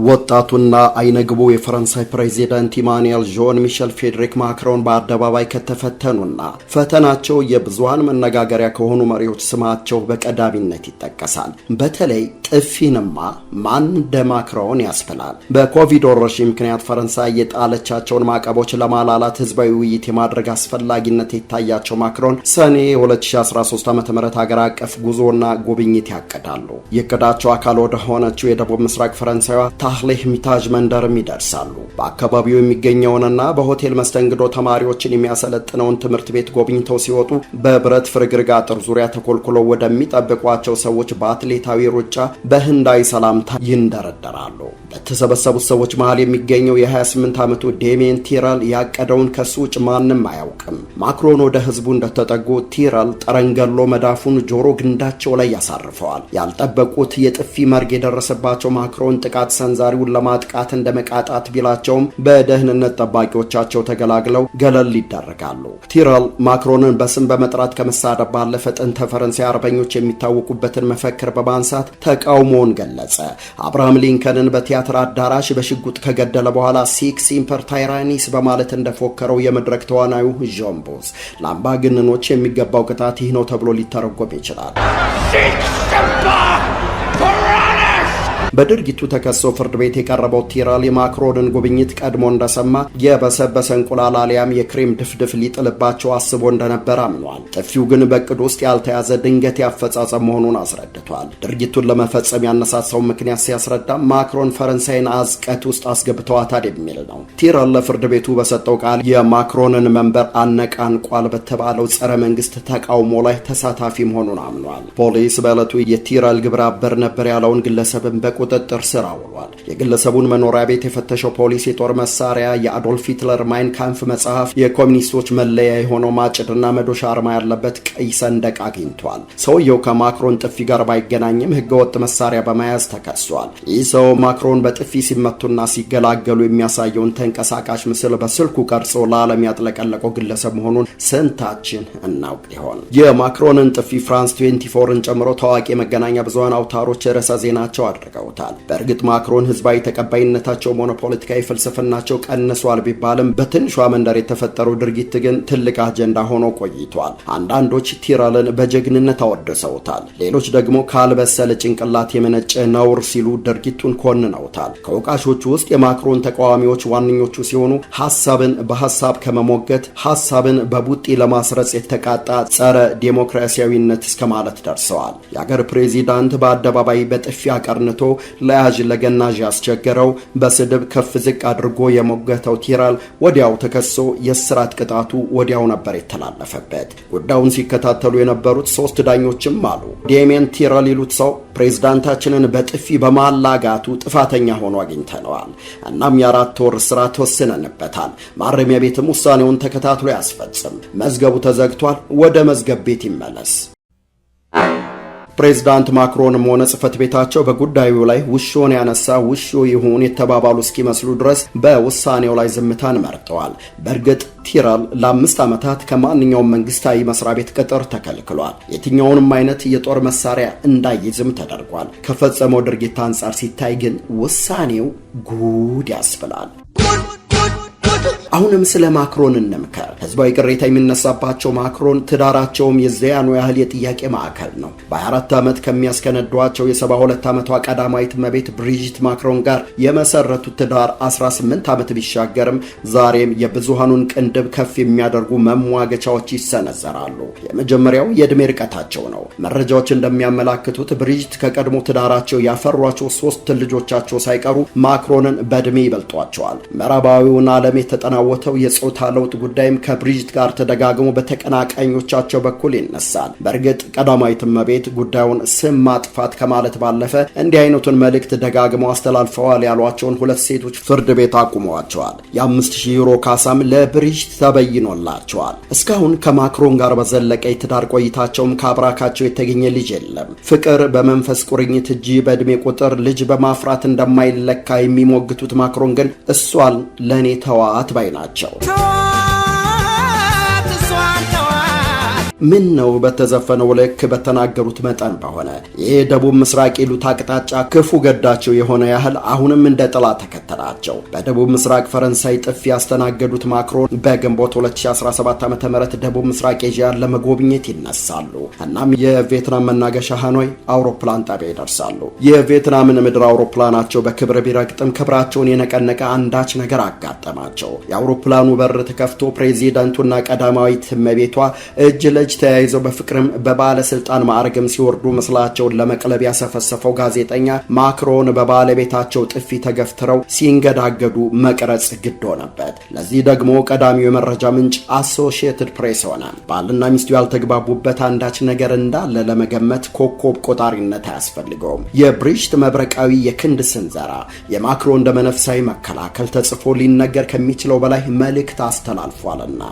ወጣቱና አይነግቡ የፈረንሳይ ፕሬዚዳንት ኢማኑኤል ጆን ሚሼል ፌዴሪክ ማክሮን በአደባባይ ከተፈተኑና ፈተናቸው የብዙሃን መነጋገሪያ ከሆኑ መሪዎች ስማቸው በቀዳሚነት ይጠቀሳል። በተለይ ጥፊንማ ማን እንደ ማክሮን ያስብላል። በኮቪድ ወረርሽኝ ምክንያት ፈረንሳይ የጣለቻቸውን ማዕቀቦች ለማላላት ህዝባዊ ውይይት የማድረግ አስፈላጊነት የታያቸው ማክሮን ሰኔ 2013 ዓ.ም ሀገር አቀፍ ጉዞና ጉብኝት ያቅዳሉ። የእቅዳቸው አካል ወደ ሆነችው የደቡብ ምስራቅ ፈረንሳይዋ ታህሌህ ሚታጅ መንደርም ይደርሳሉ። በአካባቢው የሚገኘውንና በሆቴል መስተንግዶ ተማሪዎችን የሚያሰለጥነውን ትምህርት ቤት ጎብኝተው ሲወጡ በብረት ፍርግርግ አጥር ዙሪያ ተኮልኩለው ወደሚጠብቋቸው ሰዎች በአትሌታዊ ሩጫ በህንዳዊ ሰላምታ ይንደረደራሉ። በተሰበሰቡት ሰዎች መሃል የሚገኘው የ28 ዓመቱ ዴሚየን ቲራል ያቀደውን ከሱ ውጭ ማንም አያውቅም። ማክሮን ወደ ህዝቡ እንደተጠጉ ቲራል ጠረንገሎ መዳፉን ጆሮ ግንዳቸው ላይ ያሳርፈዋል። ያልጠበቁት የጥፊ መርግ የደረሰባቸው ማክሮን ጥቃት ሰንዛሪውን ለማጥቃት እንደ መቃጣት ቢላቸውም በደህንነት ጠባቂዎቻቸው ተገላግለው ገለል ይደረጋሉ። ቲራል ማክሮንን በስም በመጥራት ከመሳደብ ባለፈ ጥንተ ፈረንሳይ አርበኞች የሚታወቁበትን መፈክር በማንሳት ተቃውሞውን ገለጸ። አብርሃም ሊንከንን በቲያትር አዳራሽ በሽጉጥ ከገደለ በኋላ ሲክስ ኢምፐር ታይራኒስ በማለት እንደፎከረው የመድረክ ተዋናዩ ዦምቦስ ለአምባገነኖች የሚገባው ቅጣት ይህ ነው ተብሎ ሊተረጎም ይችላል። በድርጊቱ ተከሶ ፍርድ ቤት የቀረበው ቲራል የማክሮንን ጉብኝት ቀድሞ እንደሰማ የበሰበሰ እንቁላል አሊያም የክሬም ድፍድፍ ሊጥልባቸው አስቦ እንደነበር አምኗል። ጥፊው ግን በእቅድ ውስጥ ያልተያዘ ድንገት ያፈጻጸም መሆኑን አስረድቷል። ድርጊቱን ለመፈጸም ያነሳሳው ምክንያት ሲያስረዳ ማክሮን ፈረንሳይን አዝቀት ውስጥ አስገብተዋታል የሚል ነው። ቲራል ለፍርድ ቤቱ በሰጠው ቃል የማክሮንን መንበር አነቃንቋል በተባለው ጸረ መንግስት ተቃውሞ ላይ ተሳታፊ መሆኑን አምኗል። ፖሊስ በዕለቱ የቲራል ግብረ አበር ነበር ያለውን ግለሰብን ቁጥጥር ስር አውሏል። የግለሰቡን መኖሪያ ቤት የፈተሸው ፖሊስ የጦር መሳሪያ፣ የአዶልፍ ሂትለር ማይን ካምፍ መጽሐፍ፣ የኮሚኒስቶች መለያ የሆነው ማጭድና መዶሻ አርማ ያለበት ቀይ ሰንደቅ አግኝቷል። ሰውየው ከማክሮን ጥፊ ጋር ባይገናኝም ህገወጥ መሳሪያ በመያዝ ተከሷል። ይህ ሰው ማክሮን በጥፊ ሲመቱና ሲገላገሉ የሚያሳየውን ተንቀሳቃሽ ምስል በስልኩ ቀርጾ ለዓለም ያጥለቀለቀው ግለሰብ መሆኑን ስንታችን እናውቅ ይሆን? የማክሮንን ጥፊ ፍራንስ 24ን ጨምሮ ታዋቂ የመገናኛ ብዙሃን አውታሮች ርዕሰ ዜናቸው አድርገው በእርግጥ ማክሮን ህዝባዊ ተቀባይነታቸው ሆነ ፖለቲካዊ ፍልስፍናቸው ቀንሷል ቢባልም በትንሿ መንደር የተፈጠረው ድርጊት ግን ትልቅ አጀንዳ ሆኖ ቆይቷል። አንዳንዶች ቲራልን በጀግንነት አወድሰውታል። ሌሎች ደግሞ ካልበሰለ ጭንቅላት የመነጨ ነውር ሲሉ ድርጊቱን ኮንነውታል። ከወቃሾቹ ውስጥ የማክሮን ተቃዋሚዎች ዋነኞቹ ሲሆኑ ሐሳብን በሐሳብ ከመሞገት ሐሳብን በቡጢ ለማስረጽ የተቃጣ ጸረ ዴሞክራሲያዊነት እስከ ማለት ደርሰዋል። የአገር ፕሬዚዳንት በአደባባይ በጥፊ አቀርንቶ ለያዥ ለገናዥ ያስቸገረው በስድብ ከፍ ዝቅ አድርጎ የሞገተው ቲራል ወዲያው ተከሶ የእስራት ቅጣቱ ወዲያው ነበር የተላለፈበት። ጉዳዩን ሲከታተሉ የነበሩት 3 ዳኞችም አሉ ዴሚየን ቲራል ይሉት ሰው ፕሬዝዳንታችንን በጥፊ በማላጋቱ ጥፋተኛ ሆኖ አግኝተነዋል። እናም የ4 ወር እስራት ተወስነንበታል። ማረሚያ ቤትም ውሳኔውን ተከታትሎ ያስፈጽም። መዝገቡ ተዘግቷል። ወደ መዝገብ ቤት ይመለስ። ፕሬዝዳንት ማክሮንም ሆነ ጽህፈት ቤታቸው በጉዳዩ ላይ ውሾን ያነሳ ውሾ ይሁን የተባባሉ እስኪመስሉ ድረስ በውሳኔው ላይ ዝምታን መርጠዋል። በእርግጥ ቲራል ለ5 ዓመታት ከማንኛውም መንግስታዊ መስሪያ ቤት ቅጥር ተከልክሏል። የትኛውንም አይነት የጦር መሳሪያ እንዳይዝም ተደርጓል። ከፈጸመው ድርጊት አንጻር ሲታይ ግን ውሳኔው ጉድ ያስብላል። አሁንም ስለ ማክሮን እንምከር። ህዝባዊ ቅሬታ የሚነሳባቸው ማክሮን ትዳራቸውም የዚያኑ ያህል የጥያቄ ማዕከል ነው። በ24 ዓመት ከሚያስከነዷቸው የ72 ዓመቷ ቀዳማዊት እመቤት ብሪጂት ማክሮን ጋር የመሰረቱት ትዳር 18 ዓመት ቢሻገርም ዛሬም የብዙሃኑን ቅንድብ ከፍ የሚያደርጉ መሟገቻዎች ይሰነዘራሉ። የመጀመሪያው የዕድሜ ርቀታቸው ነው። መረጃዎች እንደሚያመላክቱት ብሪጂት ከቀድሞ ትዳራቸው ያፈሯቸው 3 ልጆቻቸው ሳይቀሩ ማክሮንን በዕድሜ ይበልጧቸዋል። ምዕራባዊውን ዓለም የተጠናወተው የጾታ ለውጥ ጉዳይም ከብሪጂት ጋር ተደጋግሞ በተቀናቃኞቻቸው በኩል ይነሳል። በእርግጥ ቀዳማዊት እመቤት ጉዳዩን ስም ማጥፋት ከማለት ባለፈ እንዲህ አይነቱን መልእክት ደጋግመው አስተላልፈዋል ያሏቸውን 2 ሴቶች ፍርድ ቤት አቁመዋቸዋል። የ5000 ዩሮ ካሳም ለብሪጂት ተበይኖላቸዋል። እስካሁን ከማክሮን ጋር በዘለቀ የትዳር ቆይታቸውም ከአብራካቸው የተገኘ ልጅ የለም። ፍቅር በመንፈስ ቁርኝት እንጂ በዕድሜ ቁጥር ልጅ በማፍራት እንደማይለካ የሚሞግቱት ማክሮን ግን እሷን ለኔ ተዋት ባይ ናቸው። ምን ነው በተዘፈነው ልክ በተናገሩት መጠን በሆነ ይህ ደቡብ ምስራቅ ይሉት አቅጣጫ ክፉ ገዳቸው የሆነ ያህል አሁንም እንደ ጥላ ተከተላቸው። በደቡብ ምስራቅ ፈረንሳይ ጥፊ ያስተናገዱት ማክሮን በግንቦት 2017 ዓ.ም ደቡብ ምስራቅ ኤዥያን ለመጎብኘት ይነሳሉ። እናም የቪየትናም መናገሻ ሃኖይ አውሮፕላን ጣቢያ ይደርሳሉ። የቪየትናምን ምድር አውሮፕላናቸው በክብር ቢረግጥም ክብራቸውን የነቀነቀ አንዳች ነገር አጋጠማቸው። የአውሮፕላኑ በር ተከፍቶ ፕሬዚዳንቱና ቀዳማዊት እመቤቷ እጅ ለእጅ ተያይዘው በፍቅርም በባለስልጣን ማዕረግም ሲወርዱ ምስላቸውን ለመቅለብ ያሰፈሰፈው ጋዜጠኛ ማክሮን በባለቤታቸው ጥፊ ተገፍትረው ሲንገዳገዱ መቅረጽ ግድ ሆነበት። ለዚህ ደግሞ ቀዳሚው የመረጃ ምንጭ አሶሺየትድ ፕሬስ ሆነ። ባልና ሚስቱ ያልተግባቡበት አንዳች ነገር እንዳለ ለመገመት ኮከብ ቆጣሪነት አያስፈልገውም። የብሪጅት መብረቃዊ የክንድ ስንዘራ የማክሮን ደመነፍሳዊ መከላከል ተጽፎ ሊነገር ከሚችለው በላይ መልእክት አስተላልፏልና።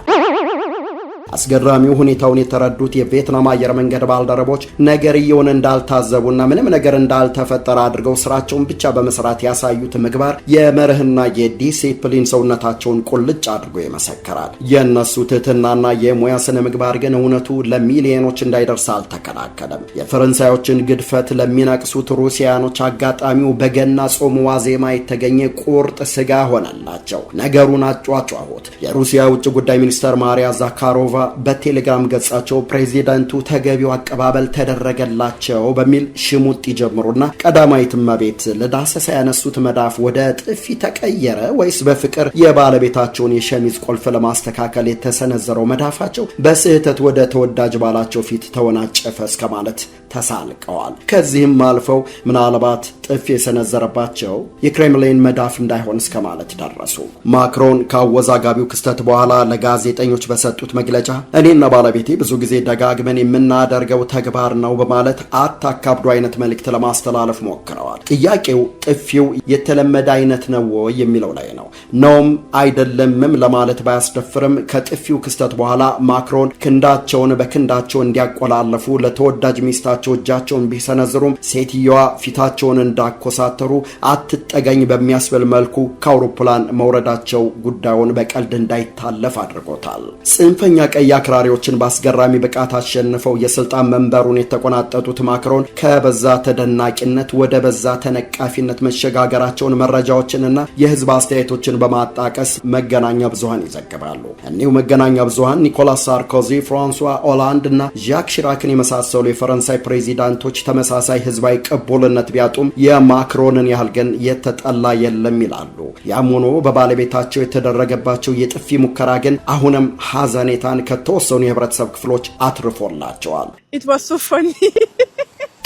አስገራሚው ሁኔታውን የተረዱት የቪየትናም አየር መንገድ ባልደረቦች ነገርየውን እንዳልታዘቡና ምንም ነገር እንዳልተፈጠረ አድርገው ስራቸውን ብቻ በመስራት ያሳዩት ምግባር የመርህና የዲሲፕሊን ሰውነታቸውን ቁልጭ አድርጎ ይመሰክራል። የእነሱ ትህትናና የሙያ ስነ ምግባር ግን እውነቱ ለሚሊዮኖች እንዳይደርስ አልተከላከለም። የፈረንሳዮችን ግድፈት ለሚነቅሱት ሩሲያኖች አጋጣሚው በገና ጾም ዋዜማ የተገኘ ቁርጥ ስጋ ሆነላቸው። ነገሩን አጫጫሁት። የሩሲያ ውጭ ጉዳይ ሚኒስተር ማሪያ ዛካሮቫ በቴሌግራም ገጻቸው ፕሬዚዳንቱ ተገቢው አቀባበል ተደረገላቸው በሚል ሽሙጥ ይጀምሩና ቀዳማዊት እመቤት ለዳሰሳ ያነሱት መዳፍ ወደ ጥፊ ተቀየረ ወይስ በፍቅር የባለቤታቸውን የሸሚዝ ቁልፍ ለማስተካከል የተሰነዘረው መዳፋቸው በስህተት ወደ ተወዳጅ ባላቸው ፊት ተወናጨፈ እስከ ማለት ተሳልቀዋል። ከዚህም አልፈው ምናልባት ጥፊ የሰነዘረባቸው የክሬምሊን መዳፍ እንዳይሆን እስከ ማለት ደረሱ። ማክሮን ከአወዛጋቢው ክስተት በኋላ ለጋዜጠኞች በሰጡት መግለጫ እኔና ባለቤቴ ብዙ ጊዜ ደጋግመን የምናደርገው ተግባር ነው በማለት አታካብዱ አይነት መልእክት ለማስተላለፍ ሞክረዋል። ጥያቄው ጥፊው የተለመደ አይነት ነው ወይ የሚለው ላይ ነው። ነውም አይደለምም ለማለት ባያስደፍርም ከጥፊው ክስተት በኋላ ማክሮን ክንዳቸውን በክንዳቸው እንዲያቆላለፉ ለተወዳጅ ሚስታቸው እጃቸውን ቢሰነዝሩም ሴትየዋ ፊታቸውን እንዳኮሳተሩ አትጠገኝ በሚያስብል መልኩ ከአውሮፕላን መውረዳቸው ጉዳዩን በቀልድ እንዳይታለፍ አድርጎታል። ጽንፈኛ ቀይ አክራሪዎችን በአስገራሚ ብቃት አሸንፈው የስልጣን መንበሩን የተቆናጠጡት ማክሮን ከበዛ ተደናቂነት ወደ በዛ ተነቃፊነት መሸጋገራቸውን መረጃዎችንና የህዝብ አስተያየቶችን በማጣቀስ መገናኛ ብዙሃን ይዘግባሉ። እኒሁ መገናኛ ብዙሃን ኒኮላስ ሳርኮዚ፣ ፍራንሷ ኦላንድ እና ዣክ ሽራክን የመሳሰሉ የፈረንሳይ ፕሬዚዳንቶች ተመሳሳይ ህዝባዊ ቅቡልነት ቢያጡም የማክሮንን ያህል ግን የተጠላ የለም ይላሉ። ያም ሆኖ በባለቤታቸው የተደረገባቸው የጥፊ ሙከራ ግን አሁንም ሐዘኔታን ከተወሰኑ የህብረተሰብ ክፍሎች አትርፎላቸዋል።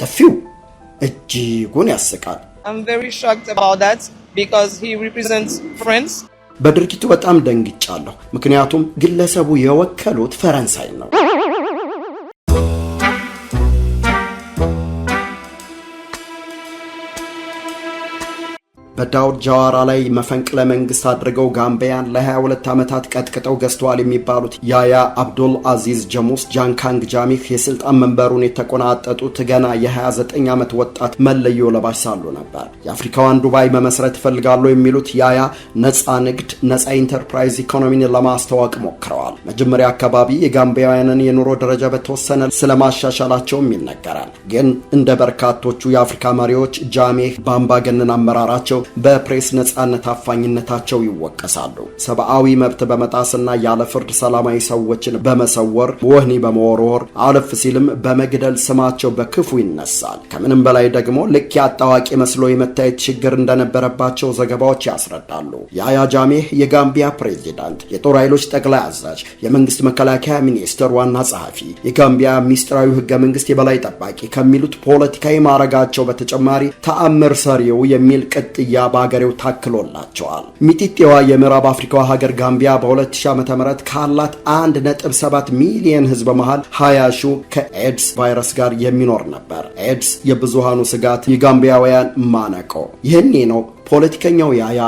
ጥፊው እጅጉን ያስቃል። በድርጊቱ በጣም ደንግጫለሁ፣ ምክንያቱም ግለሰቡ የወከሉት ፈረንሳይ ነው። በዳውድ ጃዋራ ላይ መፈንቅለ መንግስት አድርገው ጋምቢያን ለ22 ዓመታት ቀጥቅጠው ገዝተዋል የሚባሉት ያያ አብዱል አዚዝ ጀሙስ ጃንካንግ ጃሚህ የስልጣን መንበሩን የተቆናጠጡት ገና የ29 ዓመት ወጣት መለዮ ለባሽ ሳሉ ነበር። የአፍሪካዋን ዱባይ መመስረት ይፈልጋሉ የሚሉት ያያ ነፃ ንግድ፣ ነፃ ኢንተርፕራይዝ ኢኮኖሚን ለማስተዋወቅ ሞክረዋል። መጀመሪያ አካባቢ የጋምቢያውያንን የኑሮ ደረጃ በተወሰነ ስለማሻሻላቸውም ይነገራል። ግን እንደ በርካቶቹ የአፍሪካ መሪዎች ጃሚህ በአምባገነን አመራራቸው በፕሬስ ነጻነት አፋኝነታቸው ይወቀሳሉ። ሰብአዊ መብት በመጣስና ያለ ፍርድ ሰላማዊ ሰዎችን በመሰወር ወህኒ በመወርወር አለፍ ሲልም በመግደል ስማቸው በክፉ ይነሳል። ከምንም በላይ ደግሞ ልክ ያጣዋቂ መስሎ የመታየት ችግር እንደነበረባቸው ዘገባዎች ያስረዳሉ። ያያ ጃሜህ የጋምቢያ ፕሬዚዳንት፣ የጦር ኃይሎች ጠቅላይ አዛዥ፣ የመንግስት መከላከያ ሚኒስትር ዋና ጸሐፊ፣ የጋምቢያ ሚስጥራዊ ህገ መንግስት የበላይ ጠባቂ ከሚሉት ፖለቲካዊ ማዕረጋቸው በተጨማሪ ተአምር ሰሪው የሚል ቅጥያ በአገሬው ታክሎላቸዋል። ሚጢጤዋ የምዕራብ አፍሪካዋ ሀገር ጋምቢያ በ2000 ዓ.ም ካላት 1.7 ሚሊዮን ህዝብ መሃል 20 ሺው ከኤድስ ቫይረስ ጋር የሚኖር ነበር። ኤድስ የብዙሃኑ ስጋት፣ የጋምቢያውያን ማነቆ። ይህኔ ነው ፖለቲከኛው ያያ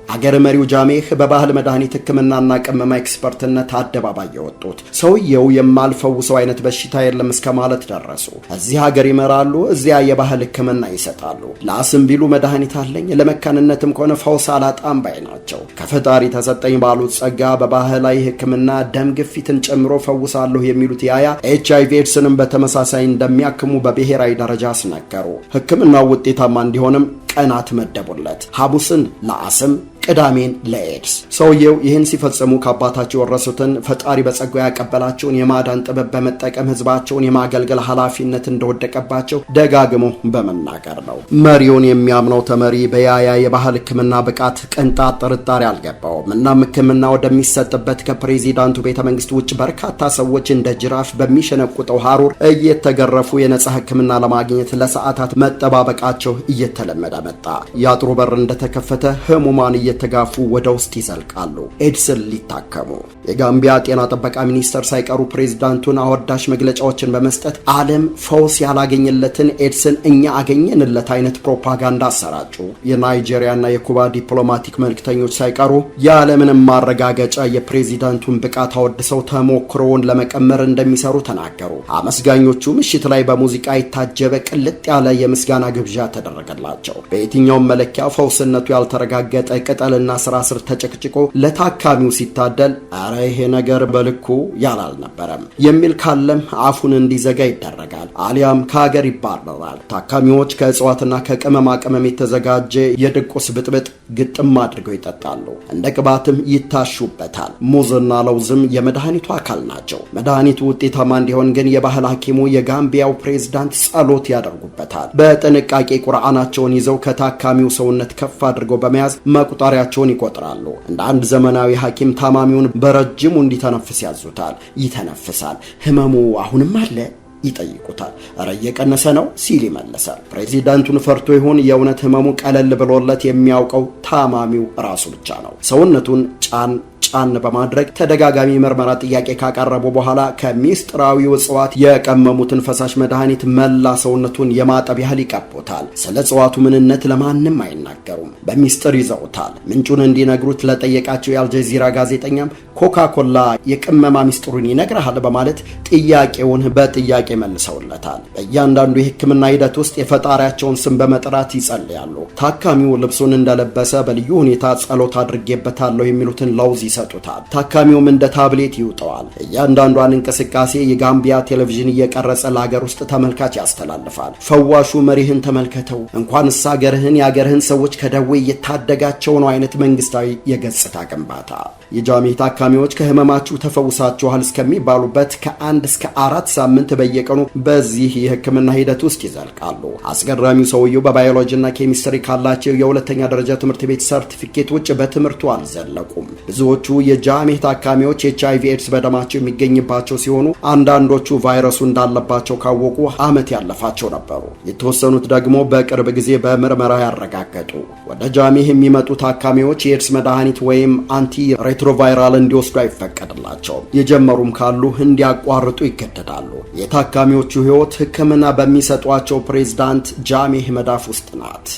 አገር መሪው ጃሜህ በባህል መድኃኒት ሕክምናና ቅመማ ኤክስፐርትነት አደባባይ የወጡት ሰውየው የማልፈውሰው አይነት በሽታ የለም እስከ ማለት ደረሱ። እዚህ ሀገር ይመራሉ፣ እዚያ የባህል ሕክምና ይሰጣሉ። ለአስም ቢሉ መድኃኒት አለኝ፣ ለመካንነትም ከሆነ ፈውስ አላጣም ባይ ናቸው። ከፈጣሪ ተሰጠኝ ባሉት ጸጋ በባህላዊ ሕክምና ደም ግፊትን ጨምሮ ፈውሳለሁ የሚሉት ያያ HIV ኤድስንም በተመሳሳይ እንደሚያክሙ በብሔራዊ ደረጃ አስነገሩ። ሕክምናው ውጤታማ እንዲሆንም ቀናት መደቡለት። ሐሙስን ለአስም፣ ቅዳሜን ለኤድስ። ሰውየው ይህን ሲፈጽሙ ከአባታቸው የወረሱትን ፈጣሪ በጸጋው ያቀበላቸውን የማዳን ጥበብ በመጠቀም ህዝባቸውን የማገልገል ኃላፊነት እንደወደቀባቸው ደጋግሞ በመናገር ነው። መሪውን የሚያምነው ተመሪ በያያ የባህል ሕክምና ብቃት ቅንጣት ጥርጣሬ አልገባውም። እናም ሕክምና ወደሚሰጥበት ከፕሬዚዳንቱ ቤተ መንግስት ውጭ በርካታ ሰዎች እንደ ጅራፍ በሚሸነቁጠው ሐሩር እየተገረፉ የነጻ ሕክምና ለማግኘት ለሰዓታት መጠባበቃቸው እየተለመደ መጣ። የአጥሩ በር እንደተከፈተ ህሙማን እየተጋፉ ወደ ውስጥ ይዘልቃሉ ኤድስን ሊታከሙ። የጋምቢያ ጤና ጥበቃ ሚኒስተር ሳይቀሩ ፕሬዝዳንቱን አወዳሽ መግለጫዎችን በመስጠት ዓለም ፈውስ ያላገኘለትን ኤድስን እኛ አገኘንለት አይነት ፕሮፓጋንዳ አሰራጩ። የናይጄሪያና የኩባ ዲፕሎማቲክ መልክተኞች ሳይቀሩ ያለምንም ማረጋገጫ የፕሬዝዳንቱን ብቃት አወድሰው ተሞክሮውን ለመቀመር እንደሚሰሩ ተናገሩ። አመስጋኞቹ ምሽት ላይ በሙዚቃ የታጀበ ቅልጥ ያለ የምስጋና ግብዣ ተደረገላቸው። በየትኛውም መለኪያ ፈውስነቱ ያልተረጋገጠ ቅጠልና ስራ ስር ተጨቅጭቆ ለታካሚው ሲታደል አረ ይሄ ነገር በልኩ ያላልነበረም የሚል ካለም አፉን እንዲዘጋ ይደረጋል፣ አሊያም ከሀገር ይባረራል። ታካሚዎች ከእጽዋትና ከቅመማ ቅመም የተዘጋጀ የድቁስ ብጥብጥ ግጥም አድርገው ይጠጣሉ፣ እንደ ቅባትም ይታሹበታል። ሙዝና ለውዝም የመድኃኒቱ አካል ናቸው። መድኃኒቱ ውጤታማ እንዲሆን ግን የባህል ሐኪሙ የጋምቢያው ፕሬዝዳንት ጸሎት ያደርጉበታል። በጥንቃቄ ቁርአናቸውን ይዘው ከታካሚው ሰውነት ከፍ አድርገው በመያዝ መቁጠሪያቸውን ይቆጥራሉ። እንደ አንድ ዘመናዊ ሐኪም ታማሚውን በረጅሙ እንዲተነፍስ ያዙታል። ይተነፍሳል። ህመሙ አሁንም አለ ይጠይቁታል። እረ እየቀነሰ ነው ሲል ይመለሳል። ፕሬዚዳንቱን ፈርቶ ይሁን የእውነት ህመሙ ቀለል ብሎለት የሚያውቀው ታማሚው ራሱ ብቻ ነው። ሰውነቱን ጫን በማድረግ ተደጋጋሚ ምርመራ ጥያቄ ካቀረቡ በኋላ ከሚስጥራዊው እጽዋት የቀመሙትን ፈሳሽ መድኃኒት መላ ሰውነቱን የማጠብ ያህል ይቀቡታል። ስለ እጽዋቱ ምንነት ለማንም አይናገሩም፣ በሚስጥር ይዘውታል። ምንጩን እንዲነግሩት ለጠየቃቸው የአልጀዚራ ጋዜጠኛም ኮካኮላ የቅመማ ሚስጥሩን ይነግርሃል በማለት ጥያቄውን በጥያቄ መልሰውለታል። በእያንዳንዱ የሕክምና ሂደት ውስጥ የፈጣሪያቸውን ስም በመጥራት ይጸልያሉ። ታካሚው ልብሱን እንደለበሰ በልዩ ሁኔታ ጸሎት አድርጌበታለሁ የሚሉትን ለውዝ ይሰጡታል። ታካሚውም እንደ ታብሌት ይውጠዋል። እያንዳንዷን እንቅስቃሴ የጋምቢያ ቴሌቪዥን እየቀረጸ ለሀገር ውስጥ ተመልካች ያስተላልፋል። ፈዋሹ መሪህን ተመልከተው፣ እንኳንስ ሀገርህን የሀገርህን ሰዎች ከደዌ እየታደጋቸው ነው አይነት መንግስታዊ የገጽታ ግንባታ። የጃሜህ ታካሚዎች ከህመማችሁ ተፈውሳችኋል እስከሚባሉበት ከ1 እስከ 4 ሳምንት በየቀኑ በዚህ የህክምና ሂደት ውስጥ ይዘልቃሉ። አስገራሚው ሰውየው በባዮሎጂና ኬሚስትሪ ካላቸው የሁለተኛ ደረጃ ትምህርት ቤት ሰርቲፊኬት ውጭ በትምህርቱ አልዘለቁም። ብዙዎቹ የጃሜህ ታካሚዎች HIV ኤድስ በደማቸው የሚገኝባቸው ሲሆኑ አንዳንዶቹ ቫይረሱ እንዳለባቸው ካወቁ ዓመት ያለፋቸው ነበሩ። የተወሰኑት ደግሞ በቅርብ ጊዜ በምርመራ ያረጋገጡ። ወደ ጃሜህ የሚመጡ ታካሚዎች የኤድስ መድኃኒት ወይም አንቲ ሬትሮቫይራል እንዲወስዱ አይፈቀድላቸውም። የጀመሩም ካሉ እንዲያቋርጡ ይገደዳሉ። የታካሚዎቹ ህይወት ሕክምና በሚሰጧቸው ፕሬዝዳንት ጃሜህ መዳፍ ውስጥ ናት።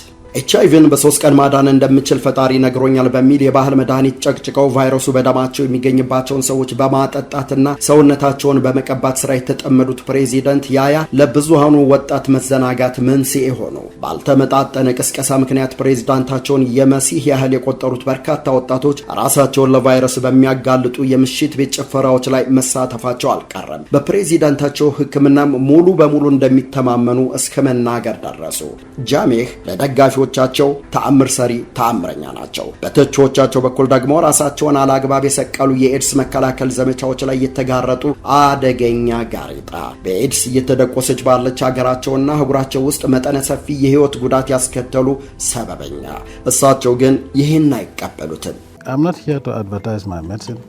HIV በ3 ቀን ማዳን እንደምችል ፈጣሪ ነግሮኛል በሚል የባህል መድኃኒት ጨቅጭቀው ቫይረሱ በደማቸው የሚገኝባቸውን ሰዎች በማጠጣትና ሰውነታቸውን በመቀባት ስራ የተጠመዱት ፕሬዚደንት ያያ ለብዙሃኑ ወጣት መዘናጋት መንስኤ ሆኑ። ባልተመጣጠነ ቅስቀሳ ምክንያት ፕሬዚዳንታቸውን የመሲህ ያህል የቆጠሩት በርካታ ወጣቶች ራሳቸውን ለቫይረስ በሚያጋልጡ የምሽት ቤት ጭፈራዎች ላይ መሳተፋቸው አልቀረም። በፕሬዚዳንታቸው ሕክምናም ሙሉ በሙሉ እንደሚተማመኑ እስከ መናገር ደረሱ። ጃሜህ ለደጋፊ ቻቸው ተአምር ሰሪ ተአምረኛ ናቸው። በተቾቻቸው በኩል ደግሞ ራሳቸውን አላግባብ የሰቀሉ የኤድስ መከላከል ዘመቻዎች ላይ የተጋረጡ አደገኛ ጋሬጣ፣ በኤድስ እየተደቆሰች ባለች ሀገራቸውና አህጉራቸው ውስጥ መጠነ ሰፊ የህይወት ጉዳት ያስከተሉ ሰበበኛ። እሳቸው ግን ይህን አይቀበሉትም። I'm not here to advertise my medicine.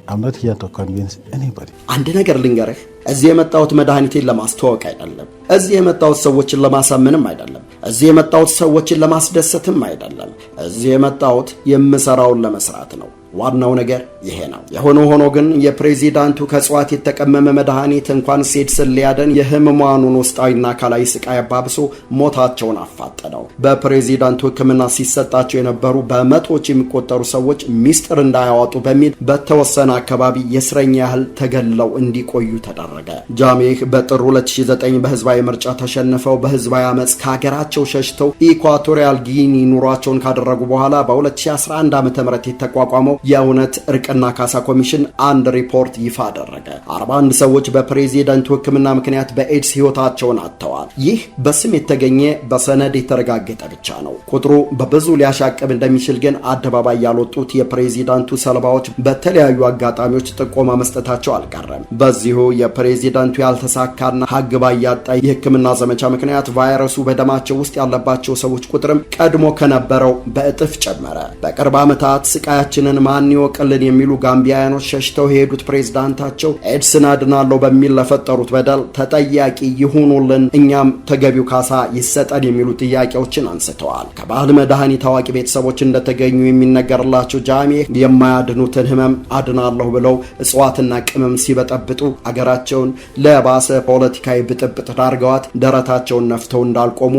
I'm not here to convince anybody. አንድ ነገር ልንገርህ፣ እዚህ የመጣሁት መድኃኒቴን ለማስተዋወቅ አይደለም። እዚህ የመጣሁት ሰዎችን ለማሳመንም አይደለም። እዚህ የመጣሁት ሰዎችን ለማስደሰትም አይደለም። እዚህ የመጣሁት የምሰራውን ለመስራት ነው። ዋናው ነገር ይሄ ነው። የሆነ ሆኖ ግን የፕሬዚዳንቱ ከእጽዋት የተቀመመ መድኃኒት እንኳን ሴድስን ሊያደን የህሙማኑን ውስጣዊና አካላዊ ስቃይ አባብሶ ሞታቸውን አፋጠነው። በፕሬዚዳንቱ ሕክምና ሲሰጣቸው የነበሩ በመቶዎች የሚቆጠሩ ሰዎች ሚስጥር እንዳያወጡ በሚል በተወሰነ አካባቢ የእስረኛ ያህል ተገለው እንዲቆዩ ተደረገ። ጃሜህ በጥር 2009 በህዝባዊ ምርጫ ተሸንፈው በህዝባዊ አመፅ ከሀገራቸው ሸሽተው ኢኳቶሪያል ጊኒ ኑሯቸውን ካደረጉ በኋላ በ2011 ዓ.ም የተቋቋመው የእውነት እርቅና ካሳ ኮሚሽን አንድ ሪፖርት ይፋ አደረገ። 41 ሰዎች በፕሬዚዳንቱ ሕክምና ምክንያት በኤድስ ህይወታቸውን አጥተዋል። ይህ በስም የተገኘ በሰነድ የተረጋገጠ ብቻ ነው። ቁጥሩ በብዙ ሊያሻቅብ እንደሚችል ግን አደባባይ ያልወጡት የፕሬዚዳንቱ ሰለባዎች በተለያዩ አጋጣሚዎች ጥቆማ መስጠታቸው አልቀረም። በዚሁ የፕሬዚዳንቱ ያልተሳካና ሀግ ባያጣ የሕክምና ዘመቻ ምክንያት ቫይረሱ በደማቸው ውስጥ ያለባቸው ሰዎች ቁጥርም ቀድሞ ከነበረው በእጥፍ ጨመረ። በቅርብ ዓመታት ስቃያችንን ማን ይወቅልን የሚሉ ጋምቢያኖች ሸሽተው የሄዱት ፕሬዝዳንታቸው ኤድስን አድናለሁ በሚል ለፈጠሩት በደል ተጠያቂ ይሁኑልን፣ እኛም ተገቢው ካሳ ይሰጠን የሚሉ ጥያቄዎችን አንስተዋል። ከባህል መድኃኒት ታዋቂ ቤተሰቦች እንደተገኙ የሚነገርላቸው ጃሜህ የማያድኑትን ህመም አድናለሁ ብለው እጽዋትና ቅመም ሲበጠብጡ አገራቸውን ለባሰ ፖለቲካዊ ብጥብጥ ዳርገዋት ደረታቸውን ነፍተው እንዳልቆሙ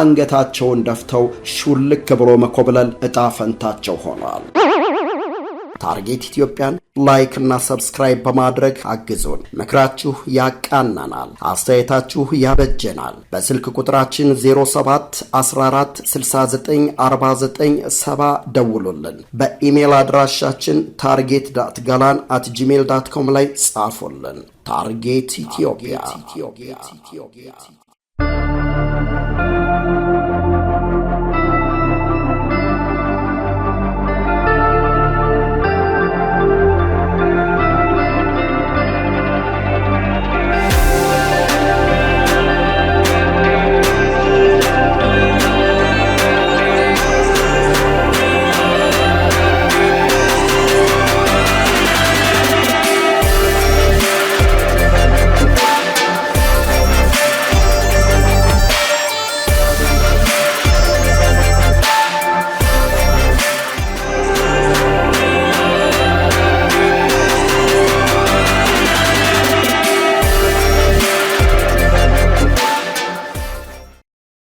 አንገታቸውን ደፍተው ሹልክ ብሎ መኮብለል እጣ ፈንታቸው ሆኗል። ታርጌት ኢትዮጵያን ላይክ እና ሰብስክራይብ በማድረግ አግዙን። ምክራችሁ ያቃናናል፣ አስተያየታችሁ ያበጀናል። በስልክ ቁጥራችን 07 14 69 49 70 ደውሉልን። በኢሜል አድራሻችን target.galan@gmail.com ላይ ጻፉልን። ታርጌት ኢትዮጵያ